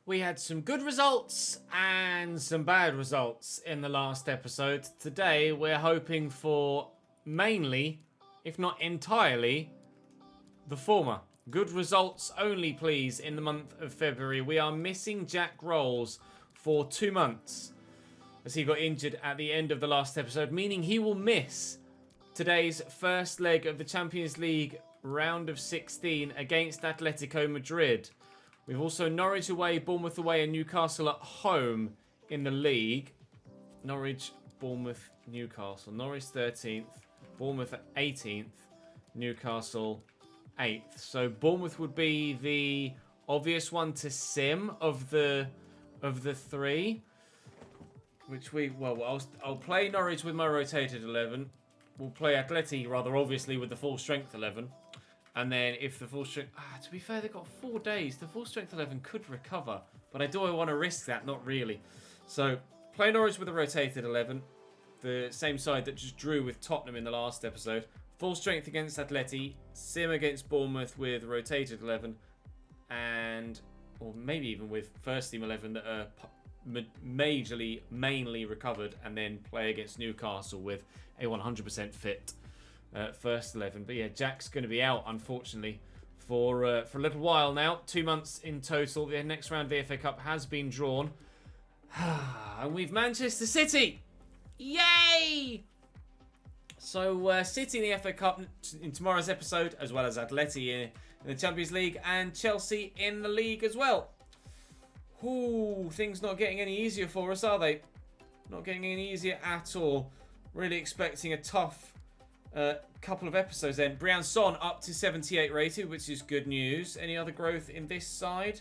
We had some good results and some bad results in the last episode. Today, we're hoping for mainly, if not entirely, the former. Good results only, please, in the month of February. We are missing Jack Rolls for 2 months, as he got injured at the end of the last episode, meaning he will miss today's first leg of the Champions League round of 16 against Atletico Madrid. We've also Norwich away, Bournemouth away, and Newcastle at home in the league. Norwich, Bournemouth, Newcastle. Norwich 13th, Bournemouth 18th, Newcastle 8th. So Bournemouth would be the obvious one to sim of the three. I'll play Norwich with my rotated 11. We'll play Atleti rather obviously with the full strength 11. And then if the full strength... to be fair, they've got 4 days. The full strength 11 could recover. But I want to risk that? Not really. So, play Norwich with a rotated 11. The same side that just drew with Tottenham in the last episode. Full strength against Atleti. Sim against Bournemouth with rotated 11. Or maybe even with first team 11 that are mainly recovered. And then play against Newcastle with a 100% fit first 11. But yeah, Jack's going to be out, unfortunately, for a little while now. 2 months in total. The next round of the FA Cup has been drawn. And we've Manchester City. Yay! So City in the FA Cup in tomorrow's episode, as well as Atleti in the Champions League, and Chelsea in the league as well. Ooh, things not getting any easier for us, are they? Not getting any easier at all. Really expecting a tough couple of episodes then. Briançon up to 78 rated, which is good news. Any other growth in this side?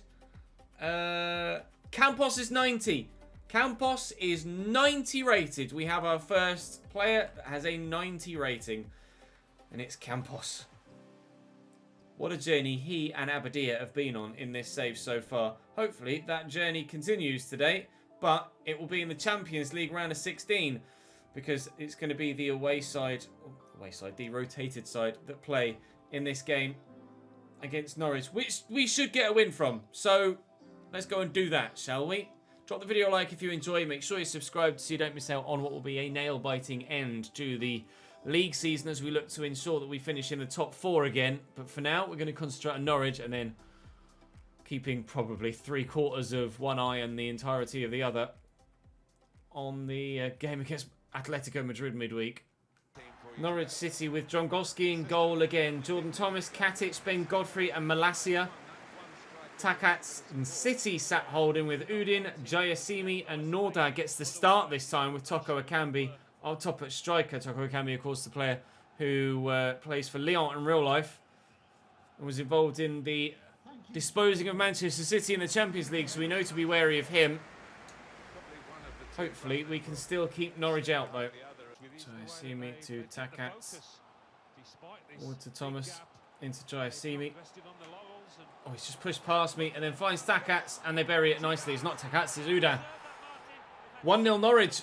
Campos is 90. Campos is 90 rated. We have our first player that has a 90 rating, and it's Campos. What a journey he and Abadia have been on in this save so far. Hopefully that journey continues today, but it will be in the Champions League round of 16, because it's going to be the the rotated side that play in this game against Norwich, which we should get a win from. So let's go and do that, shall we? Drop the video a like if you enjoy. Make sure you subscribe so you don't miss out on what will be a nail-biting end to the league season as we look to ensure that we finish in the top 4 again. But for now, we're going to concentrate on Norwich and then keeping probably 3/4 of one eye and the entirety of the other on the game against Atletico Madrid midweek. Norwich City with Drongowski in goal again. Jordan Thomas, Katic, Ben Godfrey and Malacia. Takat and City sat holding with Udin, Jayasimi and Norda gets the start this time with Toko Ekambi on top at striker. Toko Ekambi, of course, the player who plays for Lyon in real life and was involved in the disposing of Manchester City in the Champions League, so we know to be wary of him. Hopefully, we can still keep Norwich out, though. Jayasimi to Takat. Forward to Thomas. Into Jayasimi. Oh, he's just pushed past me and then finds Takat and they bury it nicely. It's not Takat, it's Udan. 1-0 Norwich.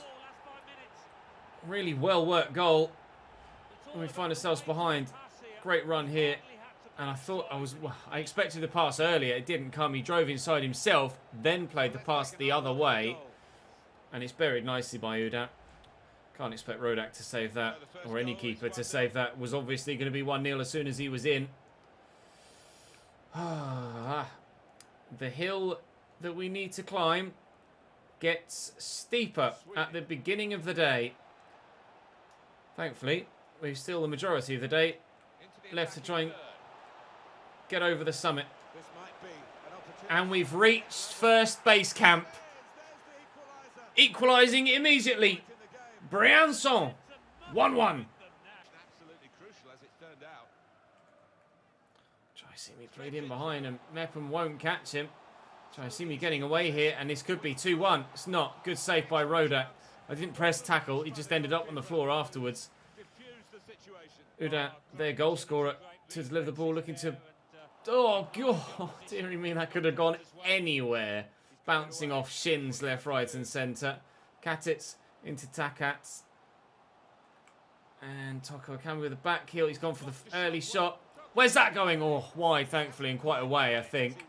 Really well-worked goal. And we find ourselves behind. Great run here. And I expected the pass earlier. It didn't come. He drove inside himself, then played the pass the other way. And it's buried nicely by Udan. Can't expect Rodak to save that, or any keeper to save that. Was obviously going to be 1-0 as soon as he was in. The hill that we need to climb gets steeper at the beginning of the day. Thankfully, we've still the majority of the day left to try and get over the summit. And we've reached first base camp. Equalising immediately. Briançon, 1-1. Jayasimi played in behind and Mepham won't catch him. Jayasimi getting away here and this could be 2-1. It's not. Good save by Rodak. I didn't press tackle. He just ended up on the floor afterwards. Uda, their goal scorer, to deliver the ball, looking to... Oh, God. Dearie me, that could have gone anywhere. Bouncing off shins left, right and centre. Katic into Takat. And Toko Ekambi with the back heel. He's gone for the early shot. Where's that going? Oh, wide, thankfully, and quite away, I think.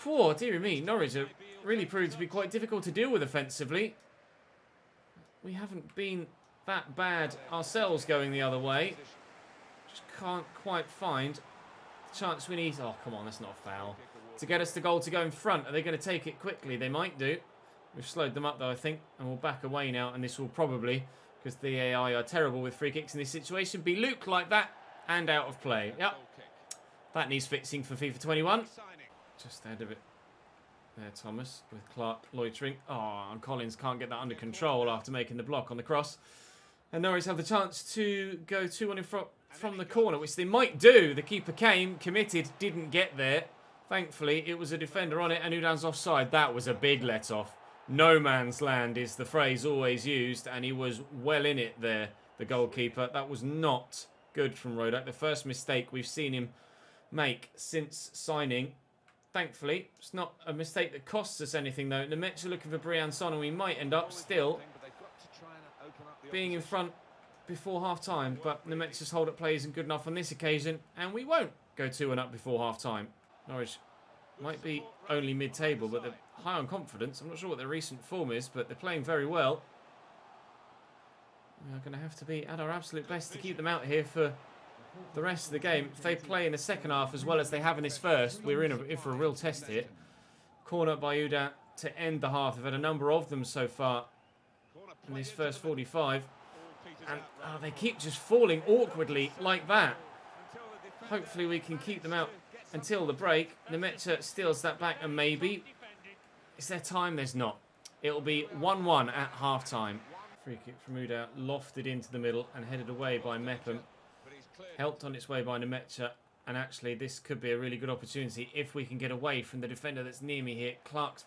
Whoa, dear me, Norwich have really proved to be quite difficult to deal with offensively. We haven't been that bad ourselves going the other way. Just can't quite find the chance we need. Oh, come on, that's not a foul. To get us the goal to go in front. Are they going to take it quickly? They might do. We've slowed them up, though, I think. And we'll back away now. And this will probably, because the AI are terrible with free kicks in this situation, be looped like that and out of play. Yep. That needs fixing for FIFA 21. Just ahead of it there, Thomas, with Clark loitering. Oh, and Collins can't get that under control after making the block on the cross. And Norwich have the chance to go 2-1 in front from the corner, which they might do. The keeper came, committed, didn't get there. Thankfully, it was a defender on it, and Udan's offside. That was a big let-off. No man's land is the phrase always used, and he was well in it there, the goalkeeper. That was not good from Rodak. The first mistake we've seen him make since signing. Thankfully, it's not a mistake that costs us anything, though. The Mets are looking for Brian Son, and we might end up still being in front before half-time. But the Mets' hold-up play isn't good enough on this occasion, and we won't go 2-1 up before half-time. Norwich might be only mid-table, but they're high on confidence. I'm not sure what their recent form is, but they're playing very well. We're going to have to be at our absolute best to keep them out here for the rest of the game. If they play in the second half as well as they have in this first, we're in for a real test here. Corner by Uda to end the half. They've had a number of them so far in this first 45. And they keep just falling awkwardly like that. Hopefully we can keep them out until the break. Nemecha steals that back, and maybe. Is there time? There's not. It'll be 1-1 at half-time. Free kick from Uda, lofted into the middle and headed away by Mepham. Helped on its way by Nemecha. And actually, this could be a really good opportunity if we can get away from the defender that's near me here. Clark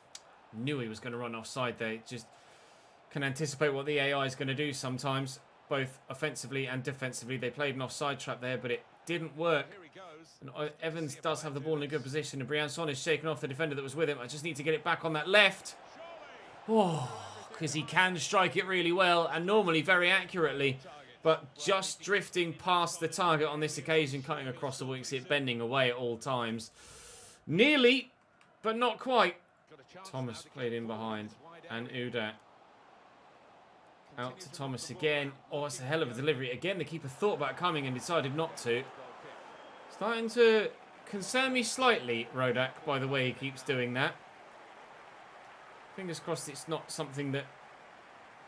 knew he was going to run offside there. Just can anticipate what the AI is going to do sometimes, both offensively and defensively. They played an offside trap there, but it didn't work. And Evans does have the ball in a good position, and Brian Son is shaking off the defender that was with him. I just need to get it back on that left. Oh, because he can strike it really well and normally very accurately, but just drifting past the target on this occasion, cutting across the wing, see it bending away at all times. Nearly, but not quite. Thomas played in behind, and Uda out to Thomas again. Oh, it's a hell of a delivery. Again, the keeper thought about coming and decided not to. Starting to concern me slightly, Rodak, by the way he keeps doing that. Fingers crossed it's not something that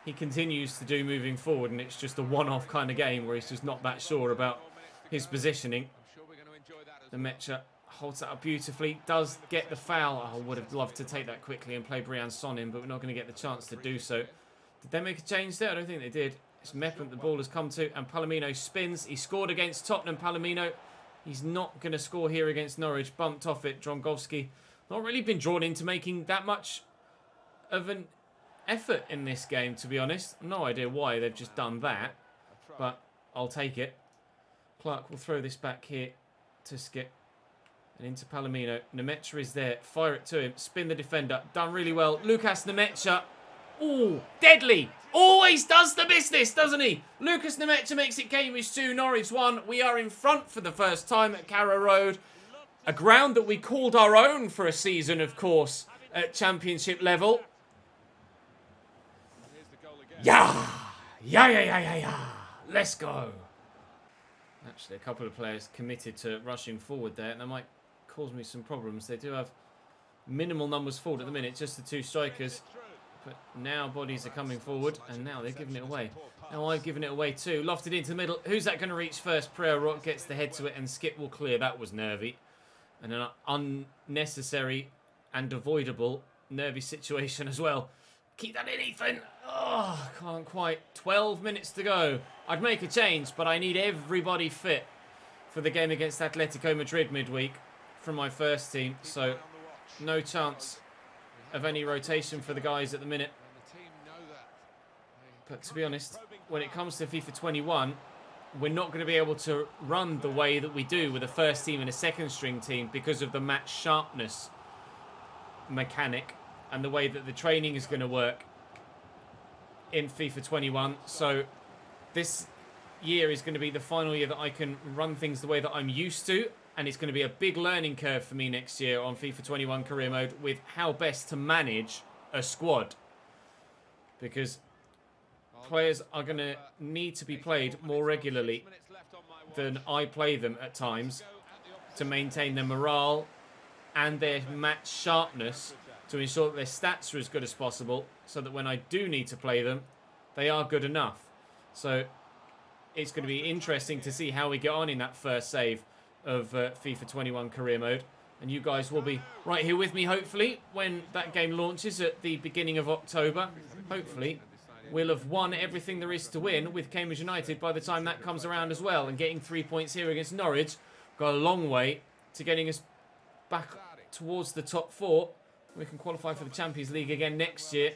he continues to do moving forward, and it's just a one-off kind of game where he's just not that sure about his positioning. The Mecha holds that up beautifully, does get the foul. I would have loved to take that quickly and play Brian Son in, but we're not going to get the chance to do so. Did they make a change there? I don't think they did. It's Mepham the ball has come to, and Palomino spins. He scored against Tottenham, Palomino. He's not going to score here against Norwich. Bumped off it. Drongowski not really been drawn into making that much of an effort in this game, to be honest. No idea why they've just done that, but I'll take it. Clark will throw this back here to Skip and into Palomino. Nemecha is there. Fire it to him. Spin the defender. Done really well. Lucas Nemecha. Ooh, deadly. Always does the business, doesn't he? Lucas Nemecha makes it Cambridge 2, Norwich 1. We are in front for the first time at Carrow Road. A ground that we called our own for a season, of course, at championship level. Yeah. Let's go. Actually, a couple of players committed to rushing forward there, and that might cause me some problems. They do have minimal numbers forward at the minute, just the two strikers. But now bodies are coming forward, and now they're giving it away. Now I've given it away too. Lofted into the middle. Who's that going to reach first? Pereira Rock gets the head to it, and Skip will clear. That was nervy. And an unnecessary and avoidable nervy situation as well. Keep that in, Ethan. Oh, can't quite. 12 minutes to go. I'd make a change, but I need everybody fit for the game against Atletico Madrid midweek from my first team. So no chance of any rotation for the guys at the minute. But to be honest, when it comes to FIFA 21, we're not going to be able to run the way that we do with a first team and a second string team because of the match sharpness mechanic and the way that the training is going to work in FIFA 21. So this year is going to be the final year that I can run things the way that I'm used to And it's going to be a big learning curve for me next year on FIFA 21 career mode with how best to manage a squad. Because players are going to need to be played more regularly than I play them at times to maintain their morale and their match sharpness, to ensure that their stats are as good as possible, so that when I do need to play them, they are good enough. So it's going to be interesting to see how we get on in that first save of FIFA 21 career mode. And you guys will be right here with me, hopefully, when that game launches at the beginning of October. Hopefully, we'll have won everything there is to win with Cambridge United by the time that comes around as well. And getting 3 points here against Norwich got a long way to getting us back towards the top 4. We can qualify for the Champions League again next year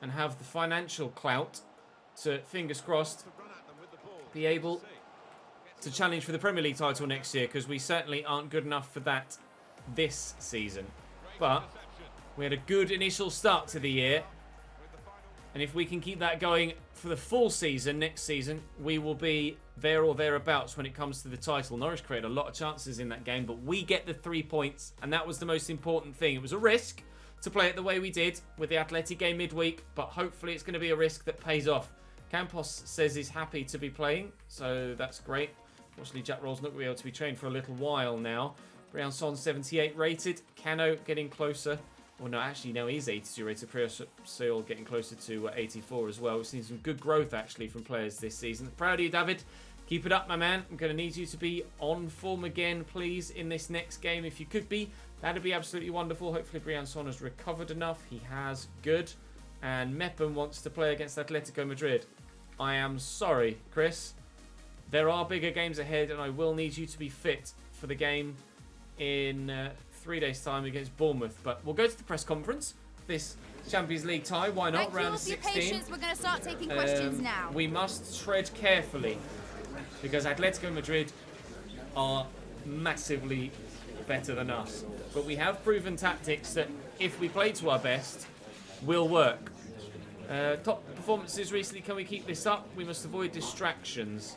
and have the financial clout to, fingers crossed, be able to challenge for the Premier League title next year, because we certainly aren't good enough for that this season. But we had a good initial start to the year, and if we can keep that going for the full season next season, we will be there or thereabouts when it comes to the title. Norwich created a lot of chances in that game, but we get the 3 points, and that was the most important thing. It was a risk to play it the way we did with the Athletic game midweek, but hopefully it's going to be a risk that pays off. Campos says he's happy to be playing, so that's great. Unfortunately, Jack Roll's not going to be able to be trained for a little while now. Brian Son, 78 rated. Cano getting closer. Well, no, actually, no, he's 82 rated. Prior getting closer to 84 as well. We've seen some good growth, actually, from players this season. Proud of you, David. Keep it up, my man. I'm going to need you to be on form again, please, in this next game. If you could be, that'd be absolutely wonderful. Hopefully, Brian Son has recovered enough. He has. Good. And Meppen wants to play against Atletico Madrid. I am sorry, Chris. There are bigger games ahead, and I will need you to be fit for the game in 3 days' time against Bournemouth. But we'll go to the press conference. This Champions League tie, why not? Round of 16. Patience. We're going to start taking questions now. We must tread carefully, because Atletico Madrid are massively better than us. But we have proven tactics that, if we play to our best, will work. Top performances recently. Can we keep this up? We must avoid distractions.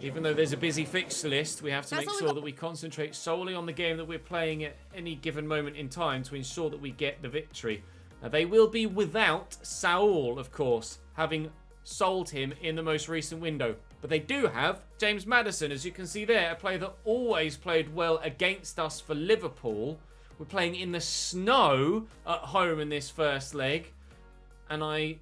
Even though there's a busy fixture list, we have to make sure that we concentrate solely on the game that we're playing at any given moment in time to ensure that we get the victory. Now, they will be without Saul, of course, having sold him in the most recent window. But they do have James Maddison, as you can see there, a player that always played well against us for Liverpool. We're playing in the snow at home in this first leg, and I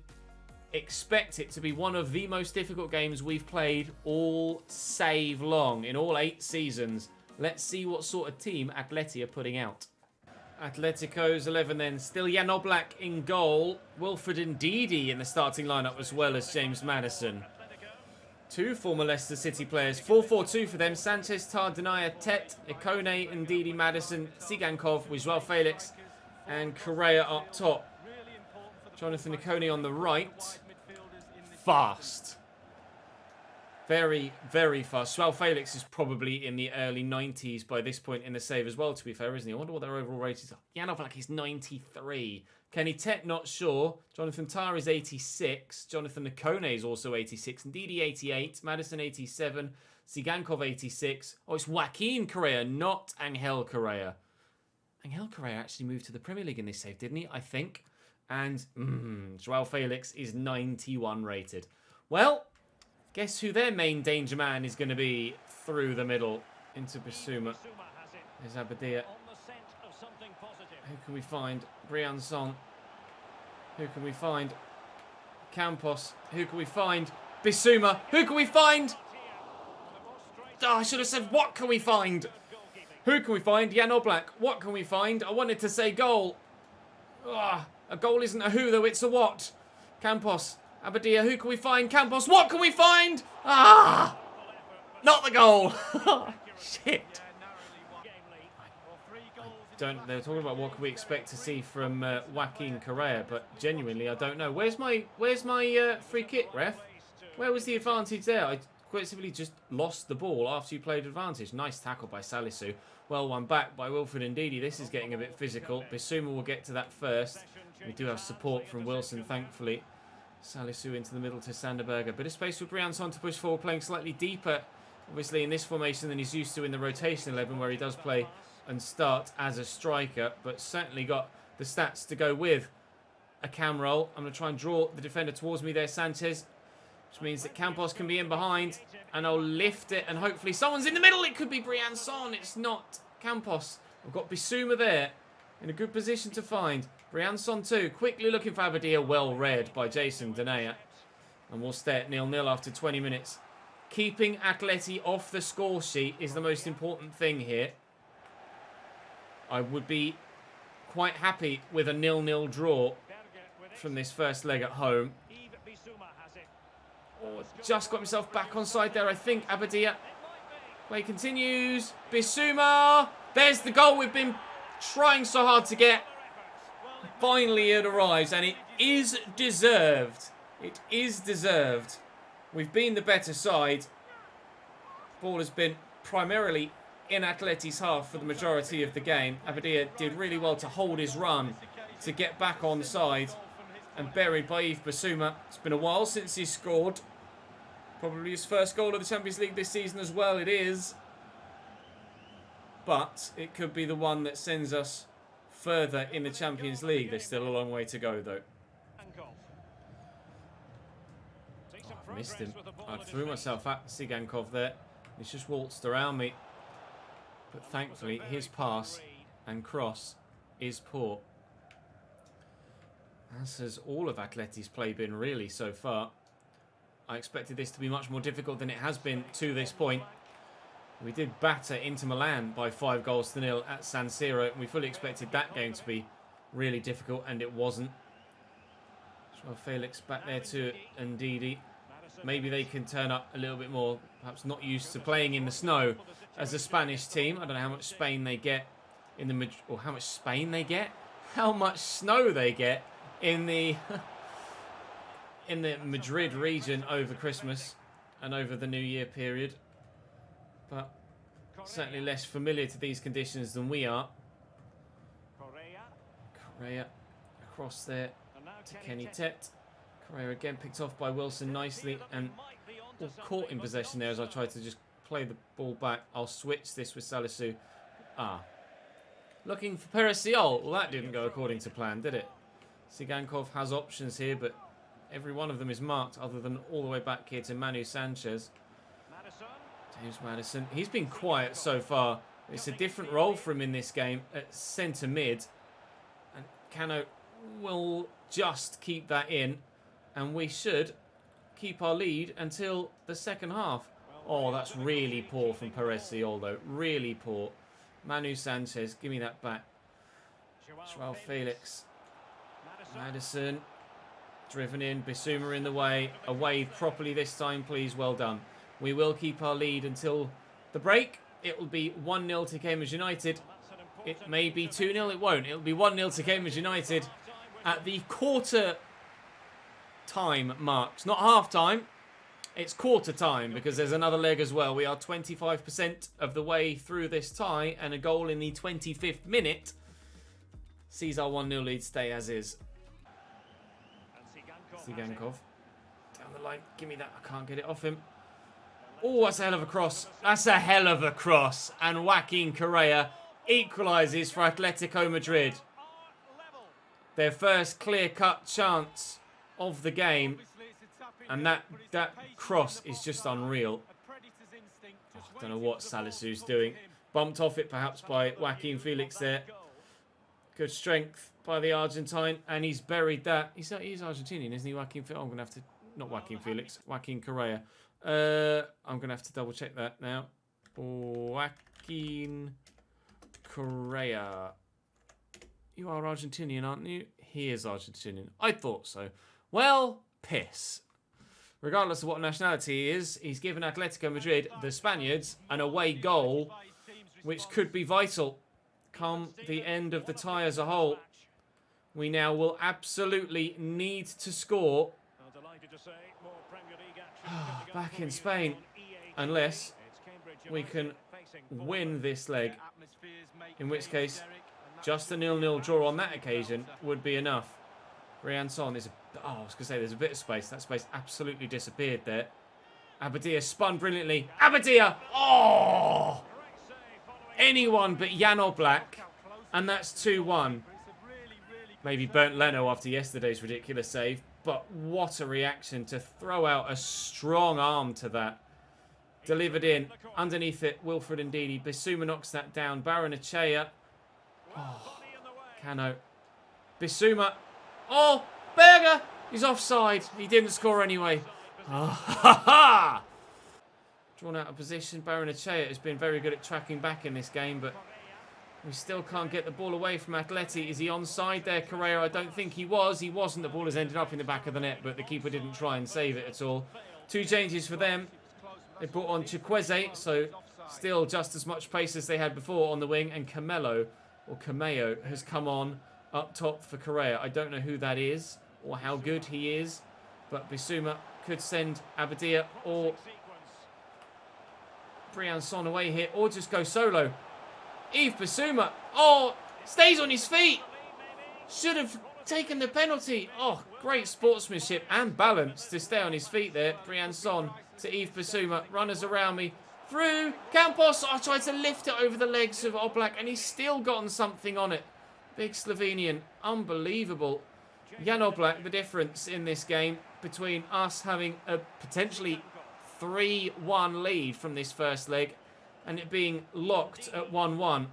expect it to be one of the most difficult games we've played all save long in all 8 seasons. Let's see what sort of team Atleti are putting out. Atletico's 11 then. Still Jan Oblak in goal. Wilfred Ndidi in the starting lineup, as well as James Maddison. 2 former Leicester City players. 4-4-2 for them. Sanchez, Tardenaya, Tet, Ikone, Ndidi, Maddison, Sigankov with Joao Felix and Correa up top. Jonathan Ikone on the right. Fast. Very, very fast. Joao Felix is probably in the early 90s by this point in the save as well, to be fair, isn't he? I wonder what their overall ratings are. Jan Oblak is 93. Kenny Tet, not sure. Jonathan Tah is 86. Jonathan Ikone is also 86. Ndidi 88. Maddison 87. Sigankov 86. Oh, it's Joaquin Correa, not Angel Correa. Angel Correa actually moved to the Premier League in this save, didn't he? I think. And Joao Felix is 91 rated. Well, guess who their main danger man is going to be through the middle into Bissouma. There's Abadia. Who can we find? Brian Son. Who can we find? Campos. Who can we find? Bissouma. Who can we find? Oh, I should have said, what can we find? Who can we find? Jan Oblak. What can we find? I wanted to say goal. Oh, a goal isn't a who, though. It's a what. Campos. Abadia. Who can we find? Campos. What can we find? Ah! Not the goal. Shit. They're talking about what can we expect to see from Joaquin Correa, but genuinely, I don't know. Where's my free kick, ref? Where was the advantage there? I quite simply just lost the ball after you played advantage. Nice tackle by Salisu. Well, one back by Wilfred Ndidi. This is getting a bit physical. Bissouma will get to that first. We do have support from Wilson, thankfully. Salisu into the middle to Sanderberger. Bit of space for Brian Son to push forward, playing slightly deeper obviously in this formation than he's used to in the rotation 11, where he does play and start as a striker, but certainly got the stats to go with a cam roll. I'm going to try and draw the defender towards me there, Sanchez, which means that Campos can be in behind, and I'll lift it, and hopefully someone's in the middle. It could be Briançon. It's not Campos. We've got Bissouma there in a good position to find. Briançon too, quickly looking for Abadia, well read by Jason Denea. And we'll stay at 0-0 after 20 minutes. Keeping Atleti off the score sheet is the most important thing here. I would be quite happy with a 0-0 draw from this first leg at home. Oh, just got himself back on side there, I think. Abadia. Play continues. Bissouma. There's the goal we've been trying so hard to get. Finally it arrives, and it is deserved. It is deserved. We've been the better side. Ball has been primarily in Atleti's half for the majority of the game. Abadia did really well to hold his run, to get back on side, and buried by Yves Bissouma. It's been a while since he scored. Probably his first goal of the Champions League this season as well. It is. But it could be the one that sends us further in the Champions League. There's still a long way to go, though. I missed him. I threw myself at Sigankov there. He's just waltzed around me. But thankfully, his pass and cross is poor. As has all of Atleti's play been really so far. I expected this to be much more difficult than it has been to this point. We did batter Inter Milan by 5-0 at San Siro, and we fully expected that game to be really difficult, and it wasn't. Joao Felix back there to Ndidi. Maybe they can turn up a little bit more. Perhaps not used to playing in the snow as a Spanish team. I don't know how much Spain they get in the or how much Spain they get, how much snow they get in the in the Madrid region over Christmas and over the New Year period. But certainly less familiar to these conditions than we are. Correa across there to Kenny Tet. Correa again picked off by Wilson nicely and caught in possession there as I tried to just play the ball back. I'll switch this with Salisu. Looking for Perisiol. Well, that didn't go according to plan, did it? Sigankov has options here, but every one of them is marked other than all the way back here to Manu Sanchez. James Maddison. He's been quiet so far. It's a different role for him in this game at centre mid. And Cano will just keep that in. And we should keep our lead until the second half. Oh, that's really poor from Perisiol, though. Really poor. Manu Sanchez, give me that back. Joao Felix. Maddison. Driven in. Bissouma in the way. Away properly this time, please. Well done. We will keep our lead until the break. It will be 1-0 to Cambridge United. It may be 2-0. It won't. It will be 1-0 to Cambridge United at the quarter time mark. It's not half time. It's quarter time because there's another leg as well. We are 25% of the way through this tie, and a goal in the 25th minute sees our 1-0 lead stay as is. Sigankov down the line. Give me that. I can't get it off him. Oh, that's a hell of a cross. That's a hell of a cross. And Joaquin Correa equalises for Atletico Madrid. Their first clear-cut chance of the game. And that cross is just unreal. Oh, I don't know what Salisu's doing. Bumped off it perhaps by Joaquin Felix there. Good strength by the Argentine. And he's buried that. He's Argentinian, isn't he, Joaquin Felix? I'm going to have to... Not Joaquin Felix. Joaquin Correa. I'm going to have to double check that now. Joaquin Correa. You are Argentinian, aren't you? He is Argentinian. I thought so. Well, piss. Regardless of what nationality he is, he's given Atletico Madrid, the Spaniards, an away goal, which could be vital come the end of the tie as a whole. We now will absolutely need to score back in Spain, unless we can win this leg, in which case just a 0-0 draw on that occasion would be enough. Briançon is I was going to say there's a bit of space. That space absolutely disappeared there. Abadia spun brilliantly. Abadia! Oh! Anyone but Jan Oblak. And that's 2-1. Maybe burnt Leno after yesterday's ridiculous save. But what a reaction to throw out a strong arm to that. Delivered in. Underneath it, Wilfred Ndidi. Bissouma knocks that down. Baranachea. Oh, Cano. Bissouma. Oh, Berger! He's offside. He didn't score anyway. Oh, ha ha! Drawn out of position. Baranachea has been very good at tracking back in this game, but we still can't get the ball away from Atleti. Is he onside there, Correa? I don't think he was. He wasn't. The ball has ended up in the back of the net, but the keeper didn't try and save it at all. 2 changes for them. They brought on Chukwueze, so still just as much pace as they had before on the wing. And Camelo has come on up top for Correa. I don't know who that is or how good he is, but Bissouma could send Abadia or Briançon away here, or just go solo. Yves Bissouma, oh, stays on his feet. Should have taken the penalty. Oh, great sportsmanship and balance to stay on his feet there. Briançon to Yves Bissouma. Runners around me. Through. Campos. I tried to lift it over the legs of Oblak and he's still gotten something on it. Big Slovenian. Unbelievable. Jan Oblak, the difference in this game between us having a potentially 3-1 lead from this first leg and it being locked at 1-1.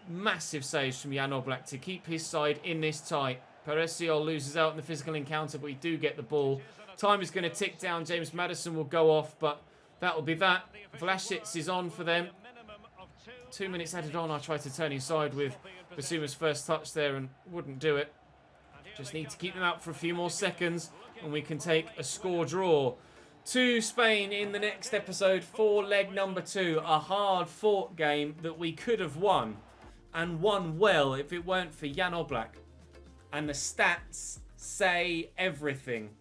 Massive saves from Jan Oblak to keep his side in this tie. Peresiol loses out in the physical encounter, but we do get the ball. Time is going to tick down. James Maddison will go off, but that will be that. Vlasic is on for them. 2 minutes added on. I tried to turn inside with Bissouma's first touch there and wouldn't do it. Just need to keep them out for a few more seconds and we can take a score draw. To Spain in the next episode for leg number 2. A hard-fought game that we could have won. And won well if it weren't for Jan Oblak. And the stats say everything.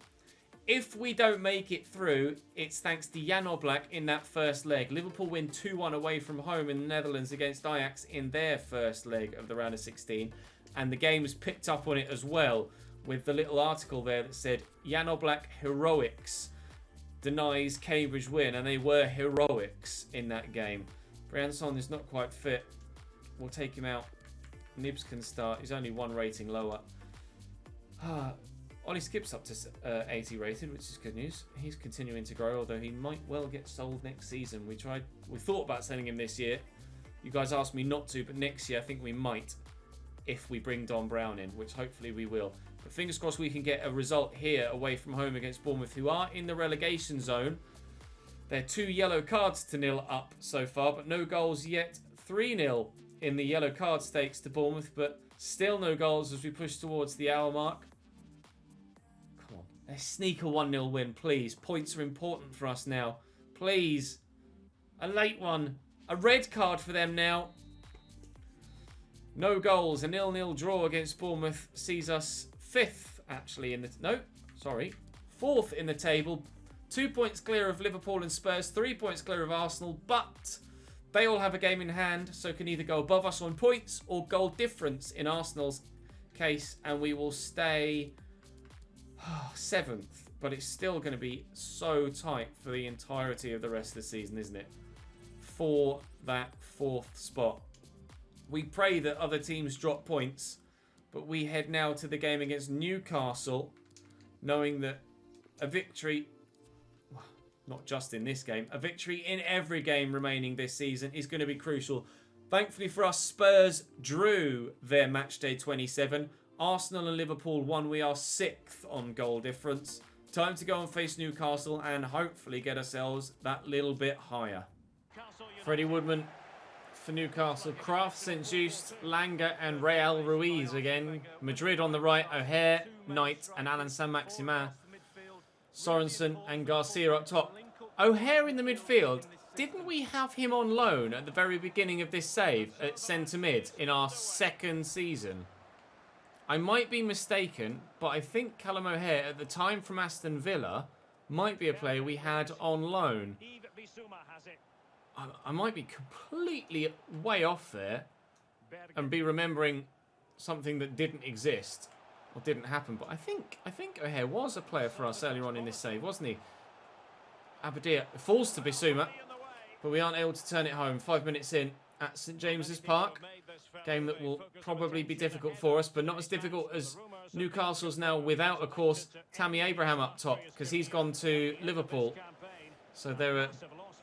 If we don't make it through, it's thanks to Jan Oblak in that first leg. Liverpool win 2-1 away from home in the Netherlands against Ajax in their first leg of the round of 16. And the game has picked up on it as well with the little article there that said Jan Oblak heroics denies Cambridge win. And they were heroics in that game. Briançon is not quite fit. We'll take him out. Nibs can start. He's only 1 rating lower. Ollie Skip's up to 80 rated, which is good news. He's continuing to grow, although he might well get sold next season. We thought about selling him this year. You guys asked me not to, but next year I think we might, if we bring Don Brown in, which hopefully we will. But fingers crossed we can get a result here away from home against Bournemouth, who are in the relegation zone. They're 2 yellow cards to 0 up so far, but no goals yet. 3-0 in the yellow card stakes to Bournemouth, but still no goals as we push towards the hour mark. Come on, let's sneak a 1-0 win, please. Points are important for us now. Please. A late one. A red card for them now. No goals. A 0-0 draw against Bournemouth sees us 5th, actually, in the... No, sorry. 4th in the table. 2 points clear of Liverpool and Spurs. 3 points clear of Arsenal, but... they all have a game in hand, so can either go above us on points or goal difference in Arsenal's case, and we will stay 7th. But it's still going to be so tight for the entirety of the rest of the season, isn't it? For that 4th spot. We pray that other teams drop points, but we head now to the game against Newcastle, knowing that a victory... not just in this game, a victory in every game remaining this season is going to be crucial. Thankfully for us, Spurs drew their matchday 27. Arsenal and Liverpool won. We are 6th on goal difference. Time to go and face Newcastle and hopefully get ourselves that little bit higher. Freddie Woodman for Newcastle. Kraft, St. Just, Langer and Real Ruiz again. Madrid on the right. O'Hare, Knight and Alan Saint-Maximin. Sorensen and Garcia up top. O'Hare in the midfield. Didn't we have him on loan at the very beginning of this save at centre mid in our 2nd season? I might be mistaken, but I think Callum O'Hare at the time from Aston Villa might be a player we had on loan. I might be completely way off there and be remembering something that didn't exist. Or didn't happen, but I think O'Hare was a player for us earlier on in this save, wasn't he? Abadia falls to Bissouma, but we aren't able to turn it home. 5 minutes in at St James's Park. Game that will probably be difficult for us, but not as difficult as Newcastle's now without, of course, Tammy Abraham up top, because he's gone to Liverpool. So they're a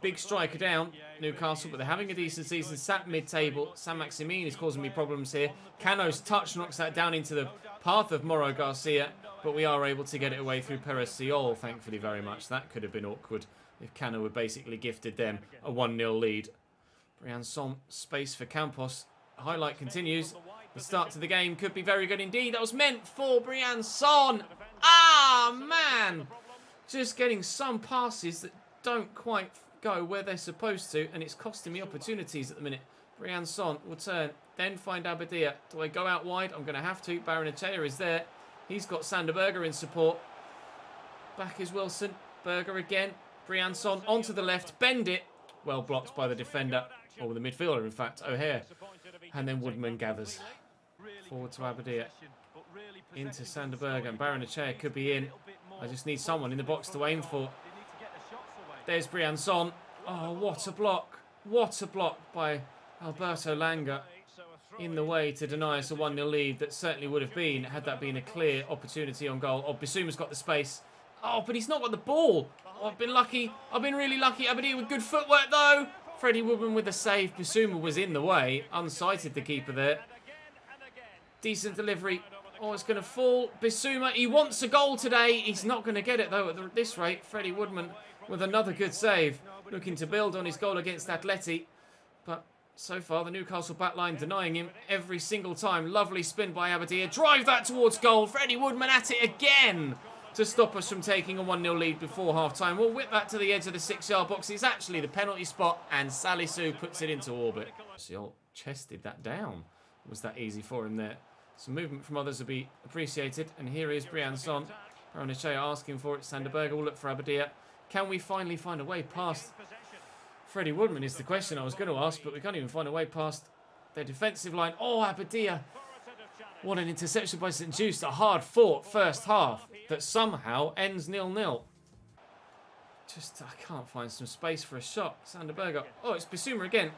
big striker down, Newcastle, but they're having a decent season. Sat mid-table. Saint-Maximin is causing me problems here. Cano's touch knocks that down into the path of Moro Garcia, but we are able to get it away through Perez Siol, thankfully very much. That could have been awkward if Cano had basically gifted them a 1-0 lead. Briançon, space for Campos. Highlight continues. The start to the game could be very good indeed. That was meant for Briançon. Ah, man. Just getting some passes that don't quite go where they're supposed to, and it's costing me opportunities at the minute. Briançon will turn, then find Abadia. Do I go out wide? I'm going to have to. Barrenechea is there. He's got Sander Berger in support. Back is Wilson. Berger again. Briançon onto the left. Bend it. Well blocked by the defender. Or the midfielder, in fact, O'Hare. And then Woodman gathers. Forward to Abadia. Into Sander Berger. And Barrenechea could be in. I just need someone in the box to aim for. There's Briançon. Oh, what a block. What a block by Alberto Langa. In the way to deny us a 1-0 lead that certainly would have been, had that been a clear opportunity on goal. Oh, Bissouma's got the space. Oh, but he's not got the ball. Oh, I've been lucky. I've been really lucky. Abadia with good footwork, though. Freddie Woodman with the save. Bissouma was in the way. Unsighted the keeper there. Decent delivery. Oh, it's going to fall. Bissouma, he wants a goal today. He's not going to get it, though, at this rate. Freddie Woodman with another good save. Looking to build on his goal against Atleti. But so far, the Newcastle backline denying him every single time. Lovely spin by Abadia. Drive that towards goal. Freddie Woodman at it again to stop us from taking a 1-0 lead before half-time. We'll whip that to the edge of the 6-yard box. It's actually the penalty spot, and Salisu puts it into orbit. Siol chested that down. Was that easy for him there? Some movement from others will be appreciated. And here is Briançon. Barrenechea asking for it. Sander Berger will look for Abadia. Can we finally find a way past Freddie Woodman is the question I was going to ask, but we can't even find a way past their defensive line. Oh, Abadia. What an interception by St Just. A hard-fought first half that somehow ends 0-0. Just, I can't find some space for a shot. Sander Berger. Oh, it's Bissouma again.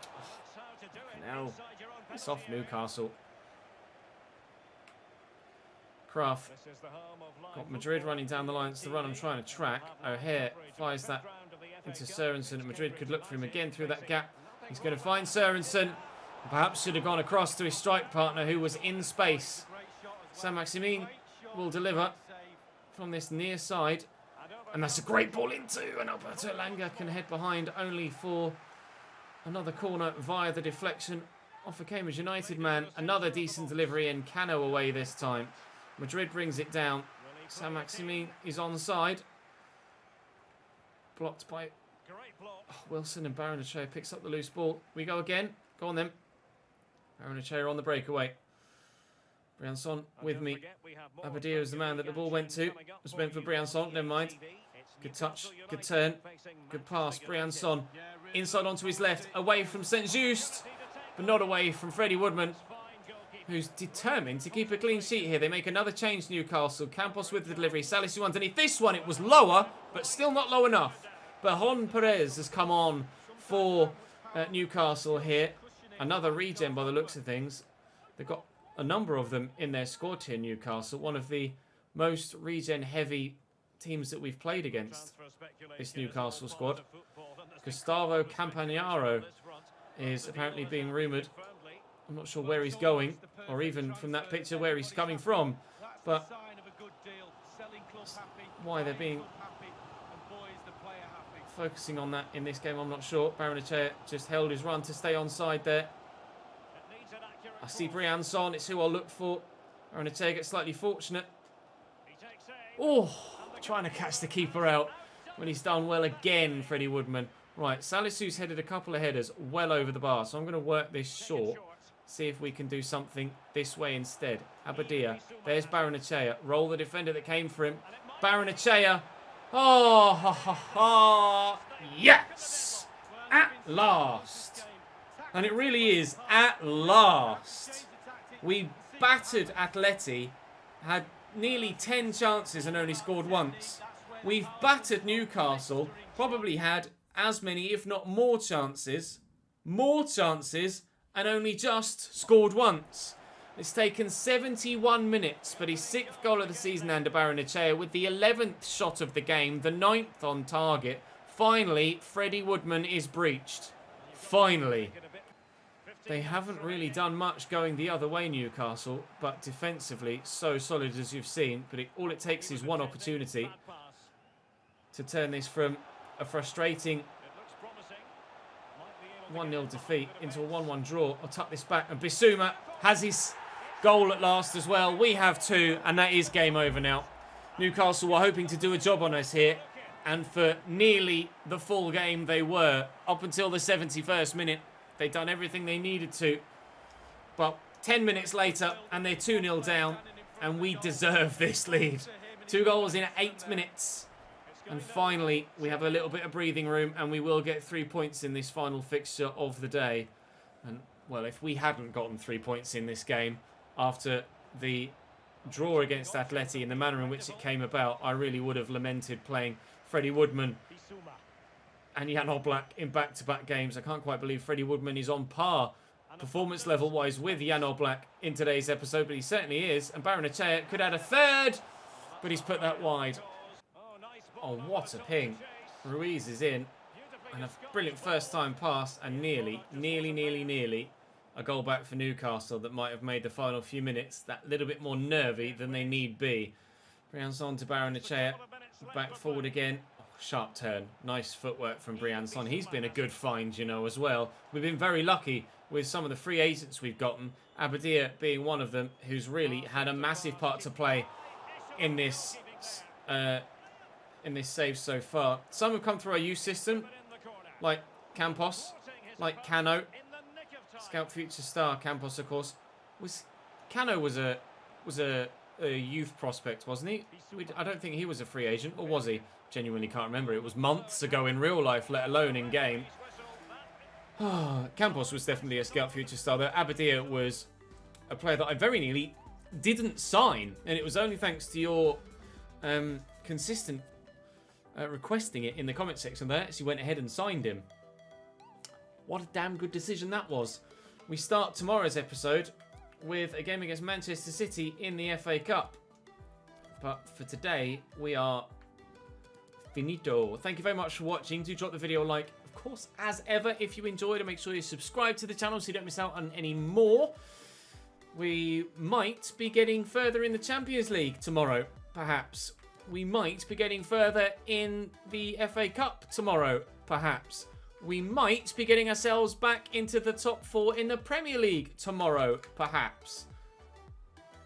Now, it's off Newcastle. Kraft. Got Madrid running down the line. It's the run I'm trying to track. O'Hare fires that into Sørensen, and Madrid could look for him again through that gap. He's going to find Sørensen. Perhaps should have gone across to his strike partner who was in space. Saint-Maximin will deliver from this near side. And that's a great ball into, and Alberto Langa can head behind only for another corner via the deflection off a Cambridge United man. Another decent delivery, and Cano away this time. Madrid brings it down. Saint-Maximin is onside. Blocked by Wilson, and Barrenechea picks up the loose ball. We go again. Go on then. Barrenechea on the breakaway. Briançon with me. Abadia is the man that the ball went to. It was meant for Briançon. Never mind. Good touch. Good turn. Good pass. Briançon inside onto his left. Away from St Just. But not away from Freddie Woodman, who's determined to keep a clean sheet here. They make another change, Newcastle. Campos with the delivery. Salisu underneath. This one, it was lower, but still not low enough. Bajon Perez has come on for Newcastle here. Another regen by the looks of things. They've got a number of them in their squad here, Newcastle. One of the most regen-heavy teams that we've played against, this Newcastle squad. Gustavo Campagnaro is apparently being rumoured. I'm not sure where he's going, or even from that picture where he's coming from. But why they're being focusing on that in this game, I'm not sure. Barrenechea just held his run to stay onside there. I see Briançon, it's who I'll look for. Barrenechea gets slightly fortunate. Oh, trying to catch the keeper out when he's done well again, Freddie Woodman. Right, Salisu's headed a couple of headers well over the bar, so I'm going to work this short. See if we can do something this way instead. Abadia. There's Barrenechea. Roll the defender that came for him. Barrenechea. Oh, ha, ha, ha. Yes! At last. And it really is at last. We battered Atleti, had nearly 10 chances and only scored once. We've battered Newcastle, probably had as many, if not more chances, and only just scored once. It's taken 71 minutes, but his 6th goal of the season under Barrenechea with the 11th shot of the game, the 9th on target. Finally, Freddie Woodman is breached. Finally. They haven't really done much going the other way, Newcastle, but defensively, so solid as you've seen. But all it takes is one opportunity to turn this from a frustrating 1-0 defeat into a 1-1 draw. I'll tuck this back, and Bissouma has his goal at last as well. We have 2, and that is game over now. Newcastle were hoping to do a job on us here, and for nearly the full game they were. Up until the 71st minute, they'd done everything they needed to. But 10 minutes later, and they're 2-0 down, and we deserve this lead. 2 goals in 8 minutes. And finally, we have a little bit of breathing room, and we will get 3 points in this final fixture of the day. And, well, if we hadn't gotten 3 points in this game after the draw against Atleti and the manner in which it came about, I really would have lamented playing Freddie Woodman and Jan Oblak in back-to-back games. I can't quite believe Freddie Woodman is on par performance level-wise with Jan Oblak in today's episode, but he certainly is. And Barrenechea could add a 3rd, but he's put that wide. Oh, what a ping. Ruiz is in. And a brilliant first-time pass, and nearly a goal back for Newcastle that might have made the final few minutes that little bit more nervy than they need be. Briançon to Barrenechea. Back forward again. Oh, sharp turn. Nice footwork from Briançon. He's been a good find, you know, as well. We've been very lucky with some of the free agents we've gotten. Abadia being one of them, who's really had a massive part to play in this save so far. Some have come through our youth system, like Campos, like Cano. Scout future star Campos, of course. Cano was a youth prospect, wasn't he? I don't think he was a free agent, or was he? Genuinely can't remember. It was months ago in real life, let alone in game. Campos was definitely a scout future star, though. Abadia was a player that I very nearly didn't sign, and it was only thanks to your consistent requesting it in the comment section that I actually went ahead and signed him. What a damn good decision that was. We start tomorrow's episode with a game against Manchester City in the FA Cup. But for today, we are finito. Thank you very much for watching. Do drop the video a like. Of course, as ever, if you enjoyed it, make sure you subscribe to the channel so you don't miss out on any more. We might be getting further in the Champions League tomorrow, perhaps. We might be getting further in the FA Cup tomorrow, perhaps. We might be getting ourselves back into the top 4 in the Premier League tomorrow, perhaps.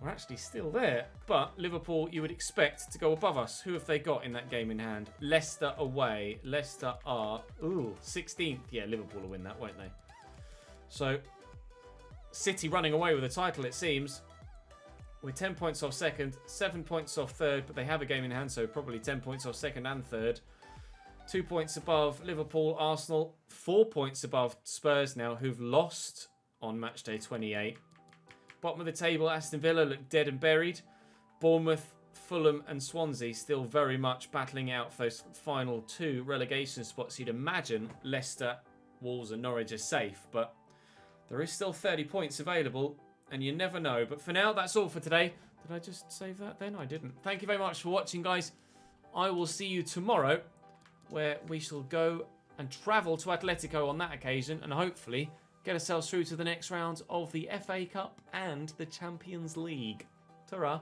We're actually still there, but Liverpool, you would expect to go above us. Who have they got in that game in hand? Leicester away. Leicester are, 16th. Yeah, Liverpool will win that, won't they? So, City running away with the title, it seems. We're 10 points off second, 7 points off third, but they have a game in hand, so probably 10 points off second and third. 2 points above Liverpool, Arsenal. 4 points above Spurs now, who've lost on match day 28. Bottom of the table, Aston Villa look dead and buried. Bournemouth, Fulham and Swansea still very much battling out for those final 2 relegation spots. You'd imagine Leicester, Wolves and Norwich are safe, but there is still 30 points available, and you never know. But for now, that's all for today. Did I just save that then? I didn't. Thank you very much for watching, guys. I will see you tomorrow, where we shall go and travel to Atletico on that occasion and hopefully get ourselves through to the next round of the FA Cup and the Champions League. Ta-ra.